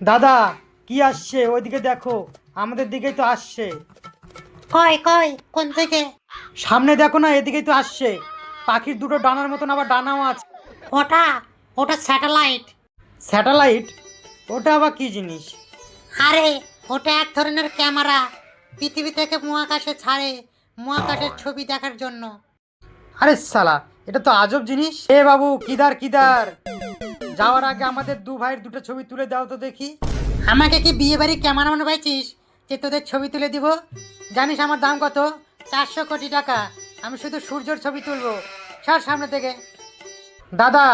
দাদা, কি আসছে ওইদিকে দেখো, আমাদের দিকেই তো আসছে। কই কই কোন থেকে? সামনে দেখো না, এদিকেই তো আসছে। পাখির দুটো ডানার মতন আবার ডানাও আছে। ওটা ওটা স্যাটেলাইট। স্যাটেলাইট? ওটা আবার কি জিনিস? আরে ওটা এক ধরনের ক্যামেরা, পৃথিবী থেকে মহাকাশে ছাড়ে মহাকাশের ছবি দেখার জন্য। আরে সালা, এটা তো আজব জিনিস। এ বাবু, কিদার কিদার, যাওয়ার আগে আমাদের দু ভাইয়ের দুটো ছবি তুলে দাও তো দেখি। আমাকে কি বিয়ে বাড়ি ক্যামেরাম্যান পাইছিস যে তোদের ছবি তুলে দিব? জানিস আমার দাম কত? 400 কোটি টাকা। আমি শুধু সূর্যের ছবি তুলবো। সর সামনে থেকে। দাদা,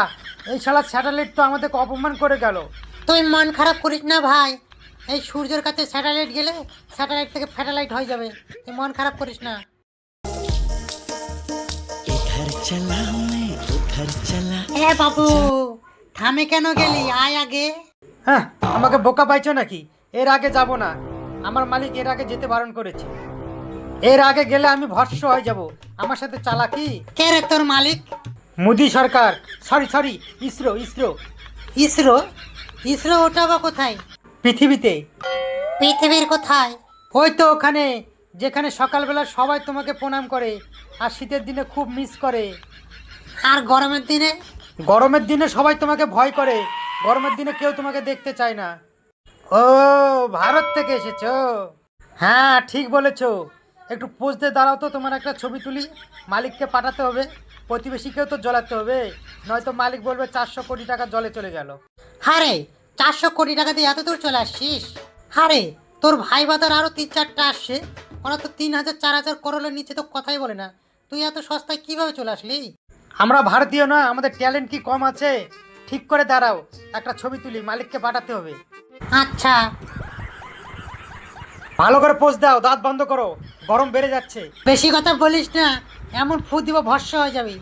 এই শালা স্যাটেলাইট তো আমাদেরকে অপমান করে গেল। তুই মন খারাপ করিস না ভাই, এই সূর্যের কাছে স্যাটেলাইট গেলে স্যাটেলাইট থেকে ফ্যাটেলাইট হয়ে যাবে। তুই মন খারাপ করিস না। इधर चला मैं उधर चला। এ বাবু, থামে কেন গেলি? আয় আগে। হ্যাঁ, আমাকে বোকা পাইছো নাকি? এর আগে যাব না, আমার মালিক এর আগে যেতে বারণ করেছে। এর আগে গেলে আমি ভস্ম হয়ে যাব। আমার সাথে চালাকি? কে রে তোর মালিক? মোদি সরকার। Sorry sorry, ISRO ISRO. ISRO? ISRO ওটা বা কোথায়? পৃথিবীতে। পৃথিবীর কোথায়? ওই তো ওখানে, যেখানে সকালবেলা সবাই তোমাকে প্রণাম করে আর শীতের দিনে খুব মিস করে। আর গরমের দিনে? গরমের দিনে সবাই তোমাকে ভয় করে। গরমের দিনে কেউ তোমাকে দেখতে চায় না। ও, ভারত থেকে এসেছো? হ্যাঁ, ঠিক বলেছো। একটু পোজ দিয়ে দাঁড়াও তো, তোমার একটা ছবি তুলি। মালিককে পাঠাতে হবে, প্রতিবেশীকেও তো জ্বলাতে হবে, নয়তো মালিক বলবে 400 কোটি টাকা জলে চলে গেল। হারে, 400 কোটি টাকা দিয়ে এত দূর চলে আসছিস? হারে, তোর ভাই বাদার আরো 3-4টা আসছে, ওরা তো 3,000-4,000 করোলের নিচে তো কথাই বলে না। তুই এত সস্তায় কিভাবে চলে আসলি? আমরা ভারতীয় না, আমাদের ট্যালেন্ট কি কম আছে? ঠিক করে দাঁড়াও, একটা ছবি তুলি, মালিককে পাঠাতে হবে। আচ্ছা। ভালো করে পোজ দাও, দাঁত বন্ধ করো, গরম বেড়ে যাচ্ছে। বেশি কথা বলিস না, এমন ফু দিব ভস্ম হয়ে যাবি।